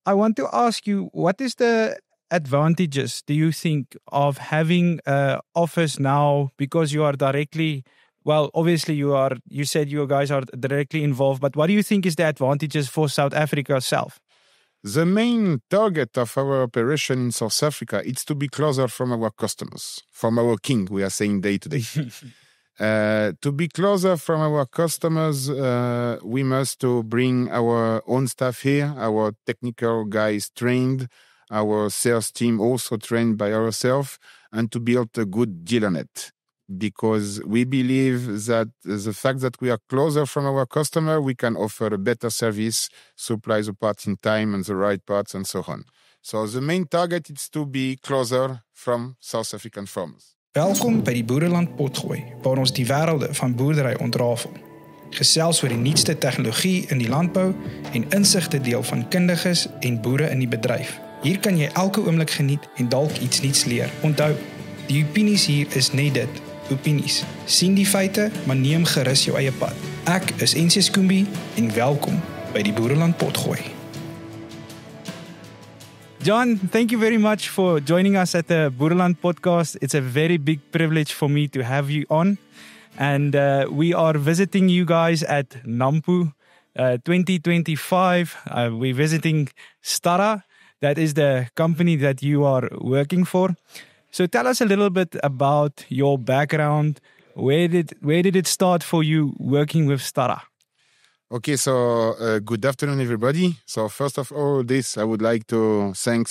I want to ask you, what is the advantages, do you think, of having an office now, because you are directly, well, obviously you said you guys are directly involved, but what do you think is the advantages for South Africa itself? The main target of our operation in South Africa is to be closer from our customers, from our king, we are saying day to day. To be closer from our customers, we must to bring our own staff here, our technical guys trained, our sales team also trained by ourselves, and to build a good dealer net. Because we believe that the fact that we are closer from our customer, we can offer a better service, supply the parts in time and the right parts and so on. So the main target is to be closer from South African farmers. Welkom by die Boereland potgooi, waar ons die wêrelde van boerdery ontrafel. Gesels oor die nuutste tegnologie in die landbou en insigte deel van kundiges en boere in die bedryf. Hier kan jy elke oomblik geniet en dalk iets nuuts leer. Onthou, die opinies hier is net dit, opinies. Sien die feite, maar neem gerus jou eie pad. Ek is NC Skumbi en welkom by die Boereland potgooi. John, thank you very much for joining us at the Boereland podcast. It's a very big privilege for me to have you on. And we are visiting you guys at Nampo 2025. We're visiting Stara. That is the company that you are working for. So tell us a little bit about your background. Where did it start for you working with Stara? Okay, so good afternoon, everybody. So first of all, I would like to thank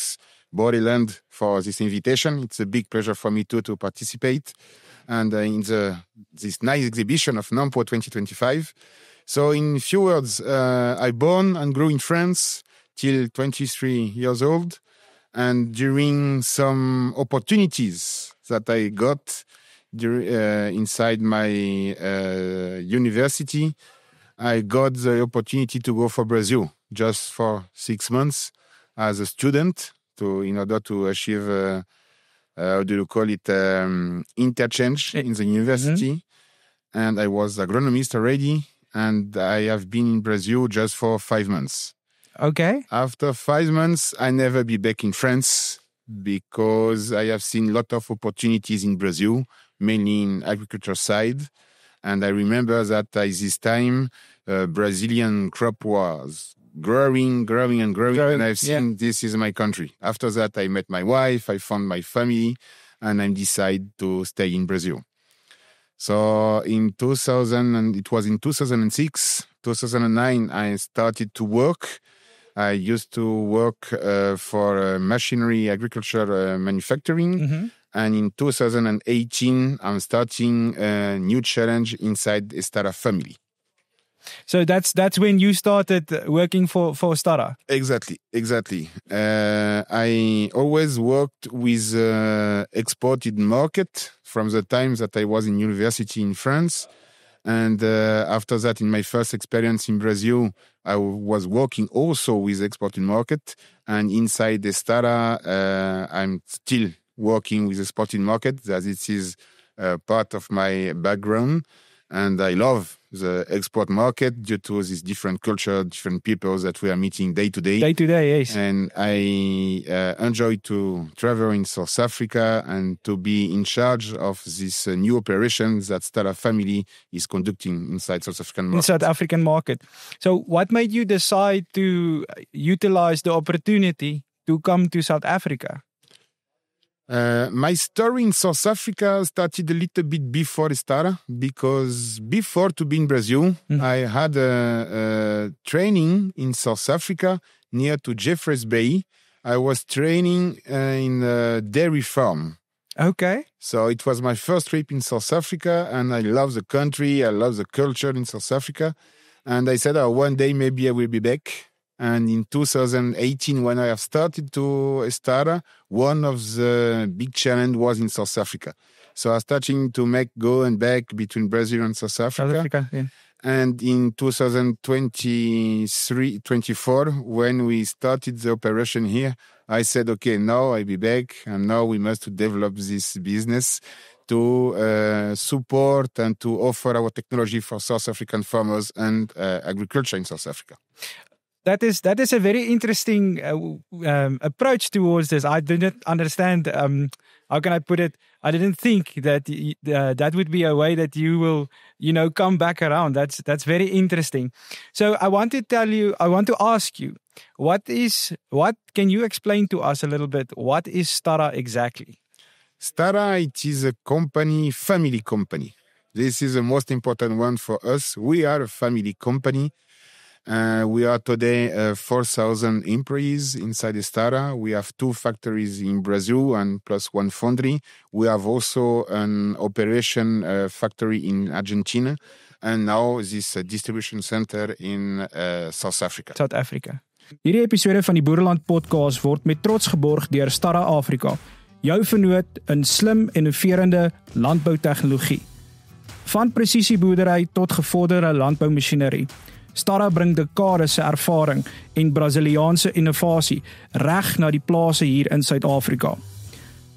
Boereland for this invitation. It's a big pleasure for me too to participate and in this nice exhibition of Nampo 2025. So in few words, I born and grew in France till 23 years old. And during some opportunities that I got inside my university, I got the opportunity to go for Brazil just for 6 months as a student in order to achieve, how do you call it, interchange in the university. Mm-hmm. And I was agronomist already, and I have been in Brazil just for 5 months. Okay. After 5 months, I never be back in France because I have seen a lot of opportunities in Brazil, mainly in agriculture side. And I remember that at this time, Brazilian crop was growing. And I've seen this is my country. After that, I met my wife, I found my family, and I decided to stay in Brazil. So in 2006, 2009, I started to work. I used to work for machinery, agriculture, manufacturing. Mm-hmm. And in 2018, I'm starting a new challenge inside the Stara family. So that's when you started working for Stara? Exactly. I always worked with exported market from the time that I was in university in France. And after that, in my first experience in Brazil, I was working also with exported market. And inside the Stara, I'm still working with the exporting market, that it is part of my background. And I love the export market due to this different culture, different people that we are meeting day to day. Day to day, yes. And I enjoy to travel in South Africa and to be in charge of this new operations that Stara family is conducting inside South African market. In South African market. So what made you decide to utilize the opportunity to come to South Africa? My story in South Africa started a little bit before Stara, because before to be in Brazil, I had a training in South Africa near to Jeffreys Bay. I was training in a dairy farm. Okay. So it was my first trip in South Africa, and I love the country, I love the culture in South Africa. And I said, one day maybe I will be back. And in 2018, when I have started to Stara, one of the big challenge was in South Africa. So I was starting to make go and back between Brazil and South Africa. Yeah. And in 2023-24, when we started the operation here, I said, okay, now I'll be back. And now we must develop this business to support and to offer our technology for South African farmers and agriculture in South Africa. That is a very interesting approach towards this. I didn't understand. How can I put it? I didn't think that that would be a way that you will, come back around. That's very interesting. So I want to ask you, what can you explain to us a little bit? What is Stara exactly? Stara, it is a family company. This is the most important one for us. We are a family company. We are today 4,000 employees inside Stara. We have 2 factories in Brazil and plus 1 foundry. We have also an operation factory in Argentina. And now this distribution center in South Africa. South Africa. Hierdie episode van die Boereland podcast word met trots geborg deur Stara Afrika. Jou vennoot in slim innoverende landboutegnologie. Van presisieboerdery tot gevorderde landboumasjinerie. Stara bring dekades se ervaring en Brasiliaanse innovasie reg na die plase hier in Suid-Afrika.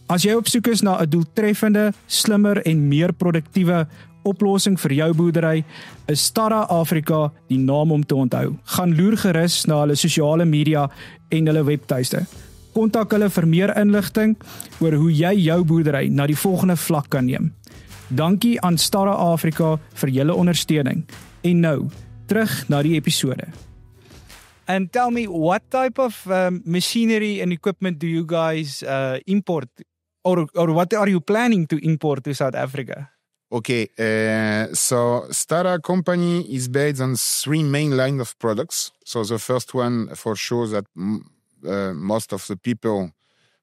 As jy op soek is na 'n doeltreffende, slimmer en meer produktiewe oplossing vir jou boerdery, is Stara Afrika die naam om te onthou. Gaan loer gerus na hulle sosiale media en hulle webtuiste. Kontak hulle vir meer inligting oor hoe jy jou boerdery na die volgende vlak kan neem. Dankie aan Stara Afrika vir julle ondersteuning. En nou, terug na die episode. And tell me, what type of machinery and equipment do you guys import, or what are you planning to import to South Africa? Okay, so Stara company is based on 3 main lines of products. So the first one, for sure, that most of the people,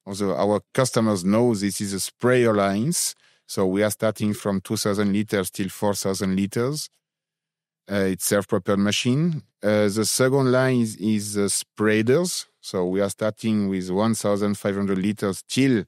also our customers know, this is a sprayer lines. So we are starting from 2,000 liters till 4,000 liters. It's self-propelled machine. The second line is spreaders. So we are starting with 1,500 liters till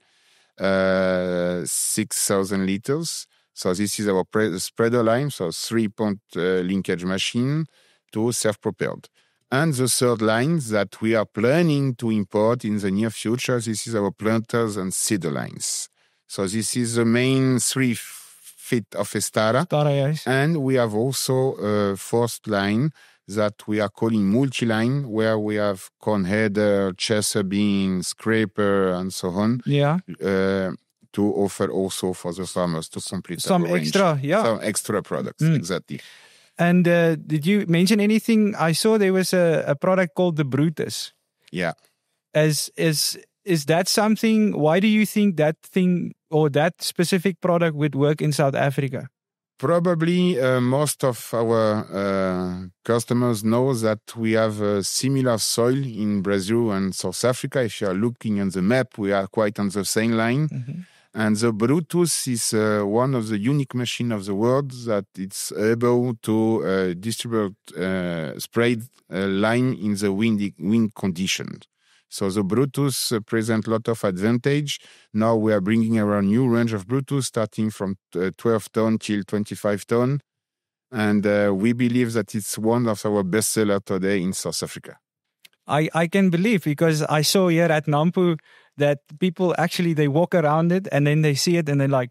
6,000 liters. So this is our spreader line, so 3-point linkage machine to self-propelled. And the third line that we are planning to import in the near future, this is our planters and seeder lines. So this is the main 3 feet of Stara. Yes. And we have also a fourth line that we are calling multi-line, where we have corn header, chaser bean, scraper, and so on. Yeah. To offer also for the farmers to complete some extra, yeah. Some extra products, exactly. And did you mention anything? I saw there was a product called the Brutus. Yeah. Is that something? Why do you think that thing or that specific product would work in South Africa? Probably most of our customers know that we have a similar soil in Brazil and South Africa. If you are looking on the map, we are quite on the same line. Mm-hmm. And the Brutus is one of the unique machines of the world that it's able to distribute sprayed line in the wind conditions. So the Brutus presents a lot of advantage. Now we are bringing a new range of Brutus starting from 12 ton till 25 ton. And we believe that it's one of our best sellers today in South Africa. I can believe, because I saw here at Nampo that people actually, they walk around it and then they see it and they're like,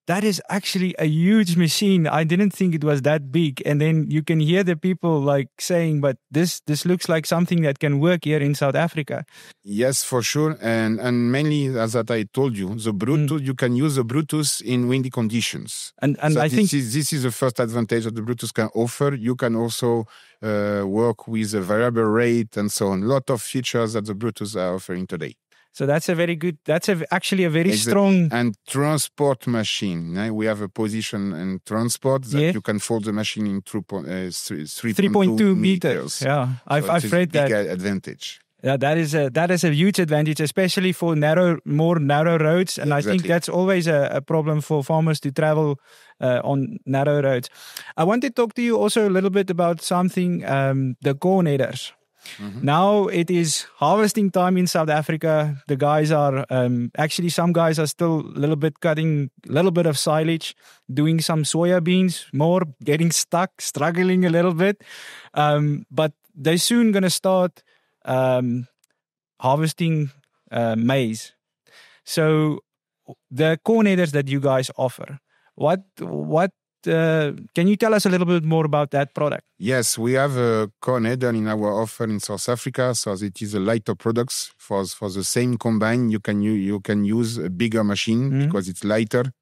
that is actually a huge machine. I didn't think it was that big. And then you can hear the people like saying, but this looks like something that can work here in South Africa. Yes, for sure. And mainly, as that I told you, the Brutus, you can use the Brutus in windy conditions. And so I think this is the first advantage that the Brutus can offer. You can also work with a variable rate and so on. A lot of features that the Brutus are offering today. So that's actually a very strong... And transport machine. We have a position in transport that you can fold the machine in 3.2 meters. Yeah, I've read that. Advantage. Yeah, that is a huge advantage, especially for more narrow roads. And exactly. I think that's always a problem for farmers to travel on narrow roads. I want to talk to you also a little bit about something, the corn headers. Mm-hmm. Now it is harvesting time in South Africa. The guys are actually, some guys are still a little bit cutting a little bit of silage, doing some soya beans, more getting stuck, struggling a little bit. But they're soon going to start harvesting maize. So the corn headers that you guys offer, what can you tell us a little bit more about that product? Yes, we have a corn header in our offer in South Africa, so it is a lighter products. For the same combine, you can use a bigger machine because it's lighter.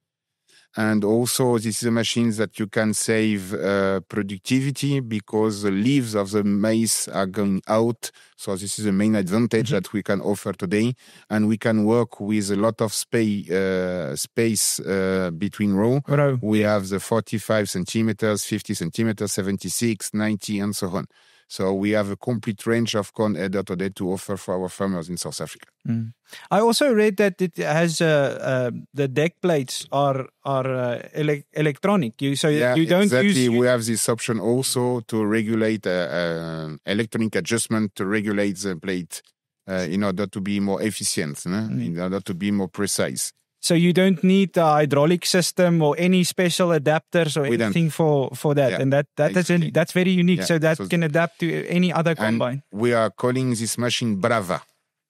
And also, this is a machine that you can save productivity because the leaves of the maize are going out. So this is the main advantage that we can offer today. And we can work with a lot of space between row. We have the 45 centimeters, 50 centimeters, 76, 90, and so on. So we have a complete range of corn header today to offer for our farmers in South Africa. I also read that it has the deck plates are electronic. You don't exactly. use. We have this option also to regulate electronic adjustment to regulate the plate in order to be more efficient, in order to be more precise. So you don't need a hydraulic system or any special adapters or anything for that. Yeah, And that's very unique. Yeah. So that can adapt to any other combine. We are calling this machine Brava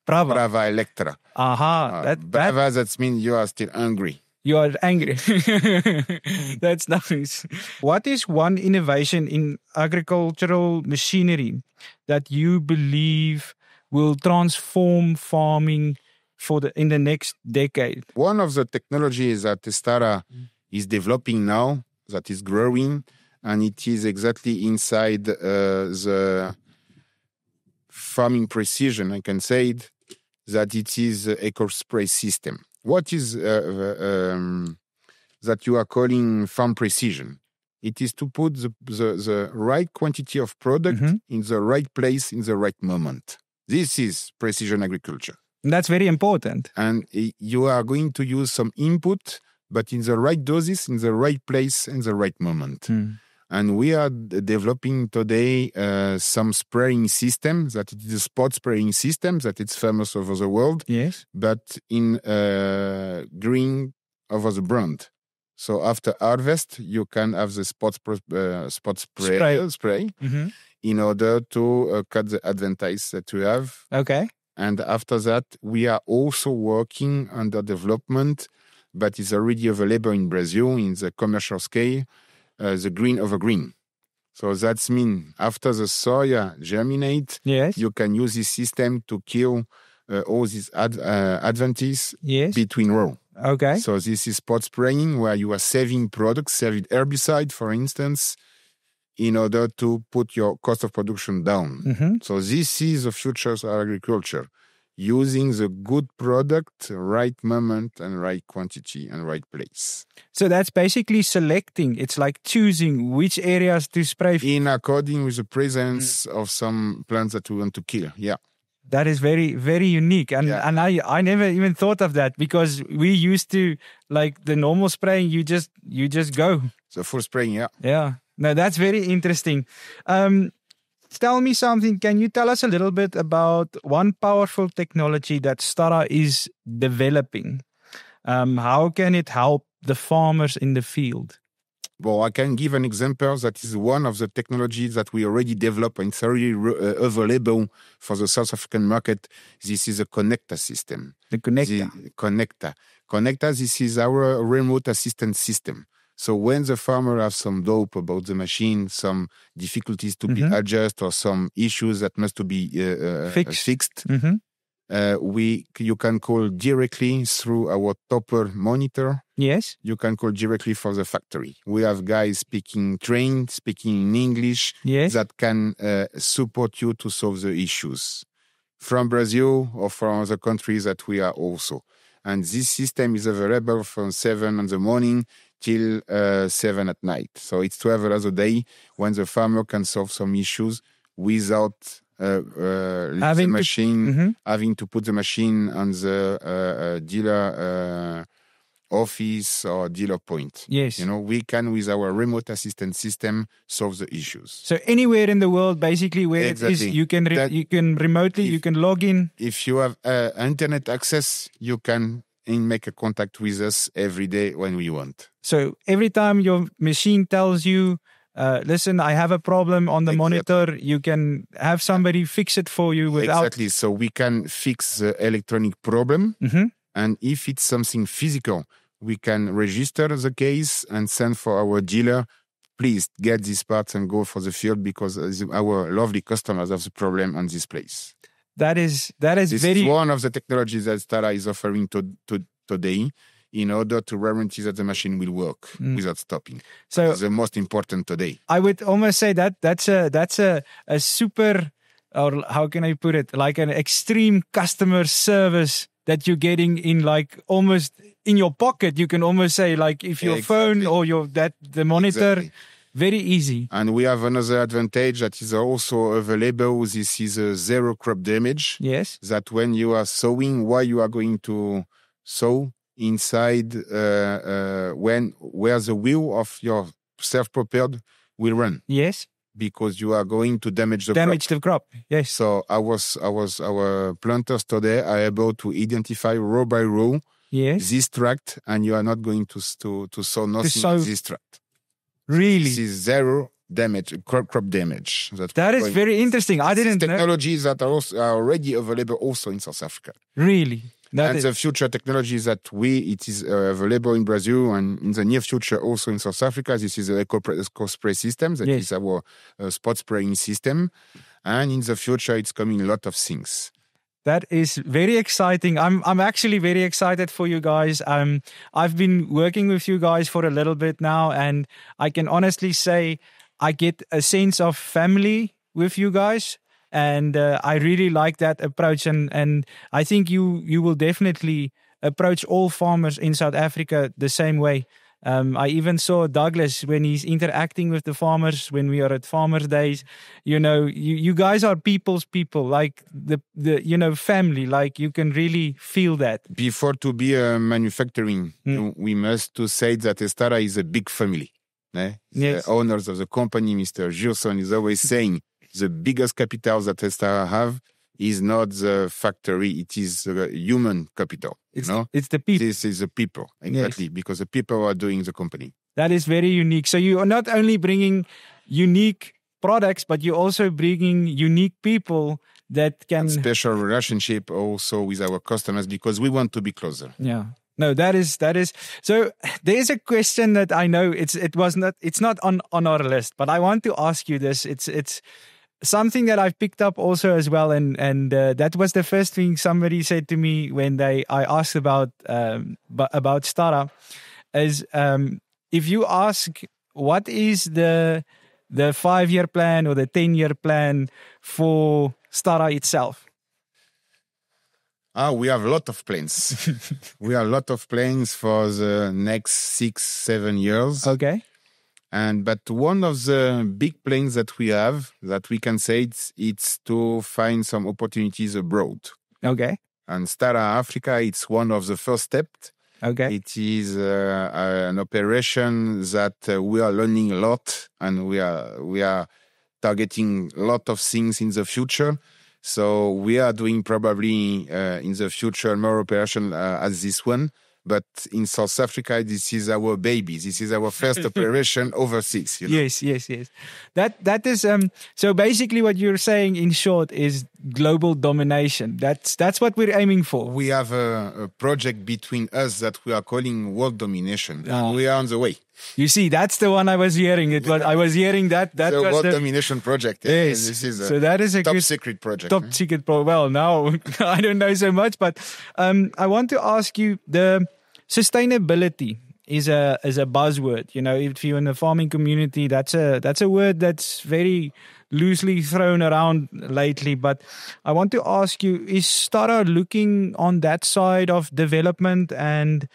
Electra. Brava, that means you are still hungry. You are angry. That's nice. What is one innovation in agricultural machinery that you believe will transform farming in the next decade? One of the technologies that Stara is developing now, that is growing, and it is exactly inside the farming precision, I can say it, that it is the eco-spray system. What is that you are calling farm precision? It is to put the right quantity of product in the right place in the right moment. This is precision agriculture. That's very important. And you are going to use some input, but in the right doses, in the right place, in the right moment. And we are developing today some spraying systems, that it is a spot spraying system, that it's famous over the world. Yes. But in green over the brand. So after harvest, you can have the spot spray in order to cut the advantage that you have. Okay. And after that, we are also working under development, but it's already available in Brazil in the commercial scale, the green over green. So that means after the soya germinate, you can use this system to kill all these advantages between row. Okay. So this is spot spraying where you are saving products, saving herbicide, for instance, in order to put your cost of production down. So this is the future of agriculture, using the good product, right moment and right quantity and right place. So that's basically selecting. It's like choosing which areas to spray. In according with the presence of some plants that we want to kill. Yeah. That is very, very unique. And I never even thought of that, because we used to, like the normal spraying, you just go. So full spraying, Yeah. No, that's very interesting. Tell me something. Can you tell us a little bit about one powerful technology that Stara is developing? How can it help the farmers in the field? Well, I can give an example that is one of the technologies that we already developed and it's already available for the South African market. This is a connector system. The connector. Connector, this is our remote assistance system. So when the farmer has some doubt about the machine, some difficulties to be adjusted or some issues that must to be fixed, you can call directly through our topper monitor. Yes. You can call directly for the factory. We have guys speaking in English that can support you to solve the issues from Brazil or from other countries that we are also. And this system is available from 7 in the morning till 7 at night. So it's 12 hours a day when the farmer can solve some issues without having to put the machine on the dealer office or dealer point. Yes. We can, with our remote assistance system, solve the issues. So anywhere in the world, basically, where it is, you can remotely, you can log in. If you have internet access, you can make a contact with us every day when we want. So every time your machine tells you, listen, I have a problem on the monitor, you can have somebody fix it for you without... Exactly. So we can fix the electronic problem. And if it's something physical, we can register the case and send for our dealer, please get these parts and go for the field because our lovely customers have the problem on this place. That is This very... is one of the technologies that Stara is offering today in order to guarantee that the machine will work without stopping. So it's the most important today. I would almost say that's a super, or how can I put it, like an extreme customer service that you're getting in, like almost in your pocket. You can almost say, like, if your phone or the monitor, very easy. And we have another advantage that is also available. This is a zero crop damage. Yes. That when you are sowing, while you are going to sow inside, where the wheel of your self-propelled will run. Yes. Because you are going to damage the crop. Yes. So our planters today are able to identify row by row this tract, and you are not going to sow nothing in this tract. Really? This is zero damage, crop damage. That is very interesting. I didn't know. Technologies that are already available also in South Africa. Really? The future technologies that it is available in Brazil and in the near future also in South Africa. This is the eco spray system. That is our spot spraying system. And in the future, it's coming a lot of things. That is very exciting. I'm actually very excited for you guys. I've been working with you guys for a little bit now, and I can honestly say I get a sense of family with you guys. And I really like that approach, and I think you will definitely approach all farmers in South Africa the same way. I even saw Douglas when he's interacting with the farmers when we are at Farmers Days. You guys are people's people, like the family. Like you can really feel that. Before to be a manufacturing, we must to say that Stara is a big family. Yes. The owners of the company, Mr. Gilson, is always saying the biggest capital that Stara have is not the factory, it is the human capital. It's the people. This is the people, exactly, because the people are doing the company. That is very unique. So you are not only bringing unique products, but you're also bringing unique people that can... And special relationship also with our customers because we want to be closer. Yeah. No, that is. So there's a question that I know it's not on our list, but I want to ask you this. It's something that I've picked up also as well, and that was the first thing somebody said to me when I asked about Stara, is if you ask what is the 5-year plan or the 10-year plan for Stara itself. We have a lot of plans. We have a lot of plans for the next 6-7 years. Okay. But one of the big plans that we have, that we can say, it's to find some opportunities abroad. Okay. And Stara Africa, it's one of the first steps. Okay. It is an operation that we are learning a lot, and we are targeting a lot of things in the future. So we are doing probably in the future more operation as this one. But in South Africa, this is our baby. This is our first operation overseas. Yes. That is so basically what you're saying in short is global domination. That's what we're aiming for. We have a project between us that we are calling world domination. We are on the way. You see, that's the one I was hearing. I was hearing that the was world domination project. Yes. This is so that is a top secret project. Top secret project. Well, now I don't know so much, but I want to ask you, the sustainability is a buzzword. If you're in the farming community, that's a word that's very loosely thrown around lately. But I want to ask you, is Stara looking on that side of development and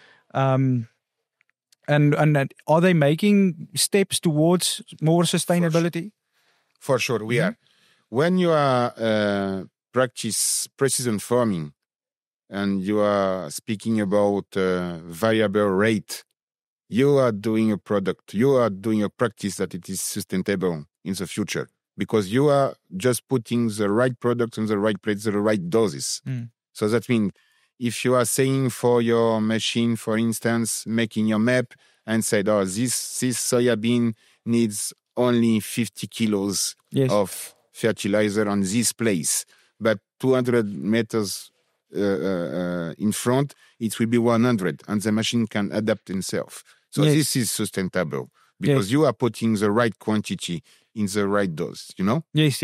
are they making steps towards more sustainability? For sure, we are. When you are practice precision farming, and you are speaking about variable rate, you are doing a product, you are doing a practice that it is sustainable in the future because you are just putting the right product in the right place, the right doses. So that means if you are saying for your machine, for instance, making your map and said, this soya bean needs only 50 kilos of fertilizer on this place, but 200 meters in front, it will be 100, and the machine can adapt itself. So this is sustainable because you are putting the right quantity in the right dose, you know? Yes.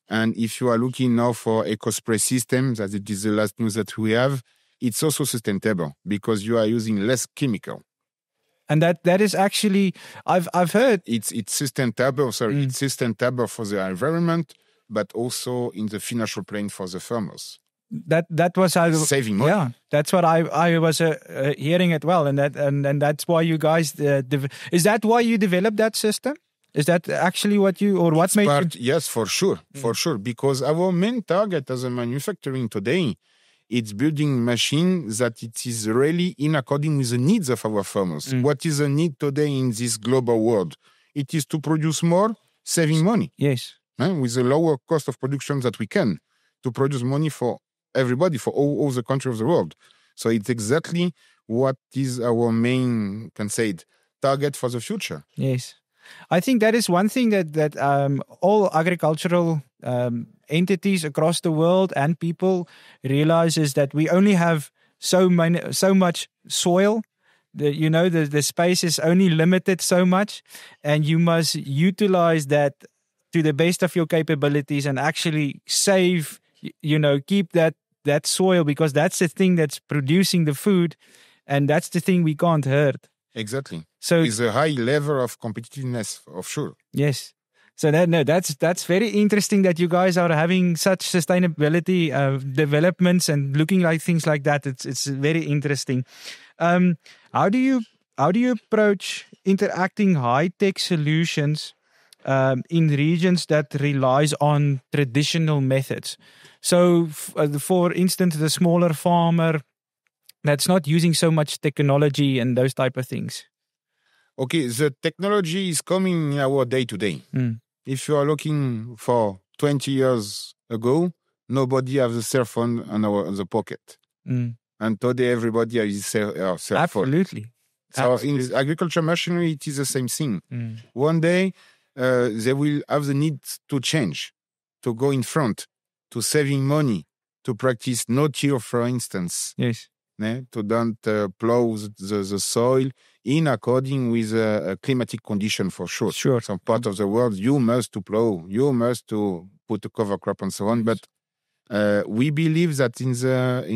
And if you are looking now for eco-spray systems, as it is the last news that we have, it's also sustainable because you are using less chemical. And that is actually, I've heard... It's sustainable, it's sustainable for the environment, but also in the financial plane for the farmers. That was how... Saving money. Yeah, that's what I was hearing it well. And that's why you guys... is that why you developed that system? Is that actually what you... or what made you... Yes, for sure. Because our main target as a manufacturing today, it's building machines that it is really in according with the needs of our farmers. What is the need today in this global world? It is to produce more, saving money. Yes. With a lower cost of production that we can, to produce money for everybody, for all the countries of the world. So it's exactly what is our main, target for the future. Yes. I think that is one thing that all agricultural entities across the world and people realize is that we only have so much soil. The space is only limited so much, and you must utilize that to the best of your capabilities and actually save, keep that soil, because that's the thing that's producing the food, and that's the thing we can't hurt. Exactly. So it's a high level of competitiveness, of sure. Yes. So that's very interesting that you guys are having such sustainability developments and looking like things like that. It's very interesting. How do you approach interacting high-tech solutions in regions that relies on traditional methods? So, for instance, the smaller farmer that's not using so much technology and those type of things. Okay, the technology is coming in our day-to-day. If you are looking for 20 years ago, nobody has a cell phone on the pocket. And today everybody has a cell Absolutely. phone. So Absolutely. in agriculture machinery, it is the same thing. One day, they will have the need to change, to go in front, to saving money, to practice no-till, for instance. Yes. To don't plow the soil in according with a climatic condition, for sure. Sure. Some part of the world, you must to plow, you must to put a cover crop and so on. But we believe that in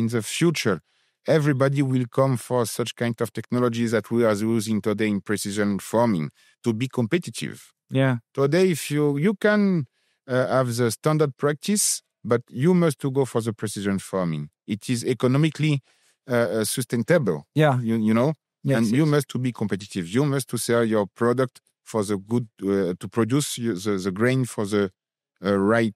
the future, everybody will come for such kind of technologies that we are using today in precision farming to be competitive. Yeah. Today, if you can have the standard practice, but you must to go for the precision farming. It is economically sustainable. Yeah. You know? Yes, and you must to be competitive. You must to sell your product for the good, to produce the grain for the right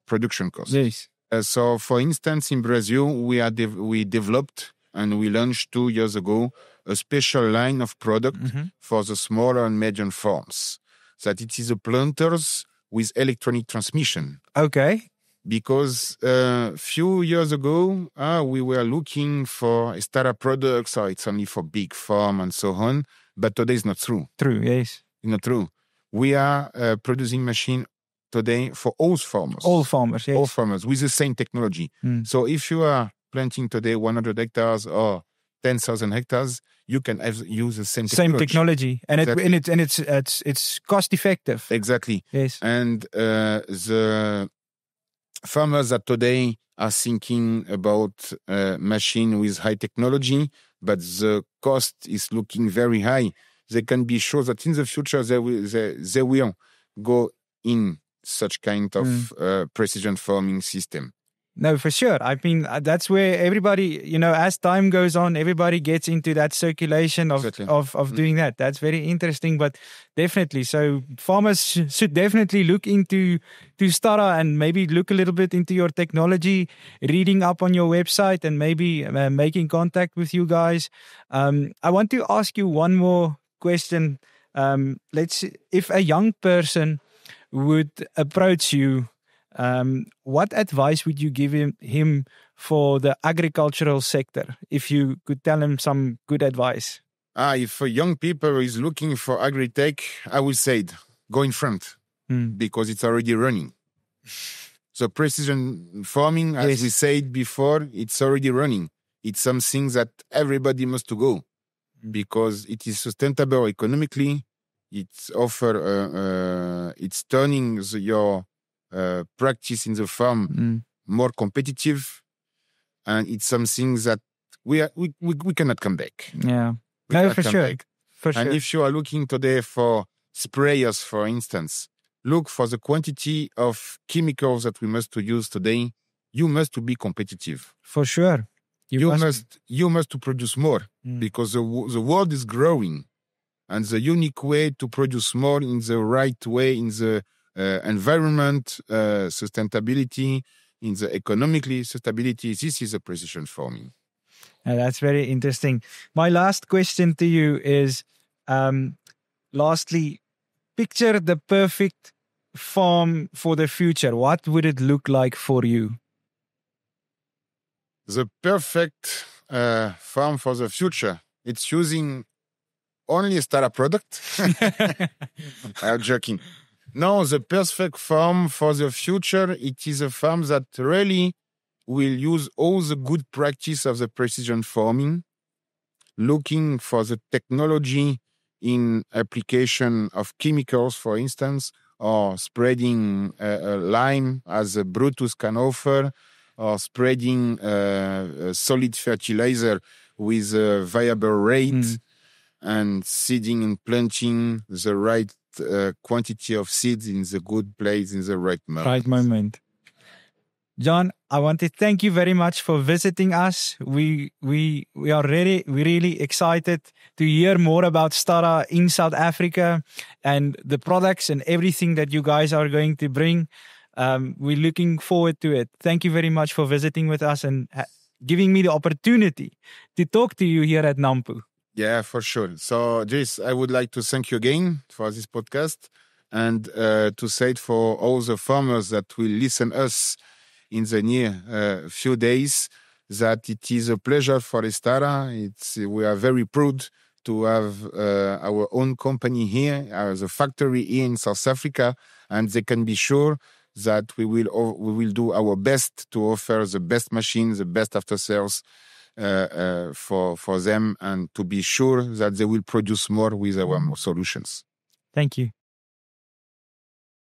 production cost. Yes. So, for instance, in Brazil, we developed and we launched 2 years ago a special line of product for the smaller and medium farms. That it is a planters with electronic transmission. Okay. Because a few years ago, we were looking for Stara products, or it's only for big farm and so on. But today is not true. True, yes. Not true. We are producing machine today for all farmers. All farmers, yes. All farmers with the same technology. So if you are planting today 100 hectares or 10,000 hectares, you can use the same technology. Same technology, and exactly. it's cost effective. Exactly. Yes. And the farmers that today are thinking about machine with high technology, but the cost is looking very high. They can be sure that in the future they will go in such kind of precision farming system. No, for sure. I mean, that's where everybody, as time goes on, everybody gets into that circulation of doing that. That's very interesting, but definitely. So farmers should definitely look into Stara and maybe look a little bit into your technology, reading up on your website and maybe making contact with you guys. I want to ask you one more question. Let's see, if a young person would approach you, what advice would you give him for the agricultural sector? If you could tell him some good advice. If a young people is looking for agri-tech, I would say go in front because it's already running. The precision farming, as we said before, it's already running. It's something that everybody must to go because it is sustainable economically. It's it's turning your practice in the farm more competitive, and it's something that we cannot come back. Yeah, no, for sure. For sure. And if you are looking today for sprayers, for instance, look for the quantity of chemicals that we must to use today. You must to be competitive. For sure. You must to produce more because the world is growing, and the unique way to produce more in the right way in the environment sustainability, in the economically sustainability. This is a precision farming. That's very interesting. My last question to you is, lastly, picture the perfect farm for the future. What would it look like for you? The perfect farm for the future. It's using only a Stara product. I'm joking. No, the perfect farm for the future, it is a farm that really will use all the good practice of the precision farming, looking for the technology in application of chemicals, for instance, or spreading lime as a Brutus can offer, or spreading solid fertilizer with a viable rate, and seeding and planting the right quantity of seeds in the good place in the right moment. John, I want to thank you very much for visiting us. We are really excited to hear more about Stara in South Africa and the products and everything that you guys are going to bring. We're looking forward to it. Thank you very much for visiting with us and giving me the opportunity to talk to you here at Nampo. Yeah, for sure. So, Jace, I would like to thank you again for this podcast and to say it for all the farmers that will listen us in the near few days, that it is a pleasure for Stara. We are very proud to have our own company here, the factory here in South Africa, and they can be sure that we will do our best to offer the best machines, the best after sales for them, and to be sure that they will produce more with our solutions. Thank you.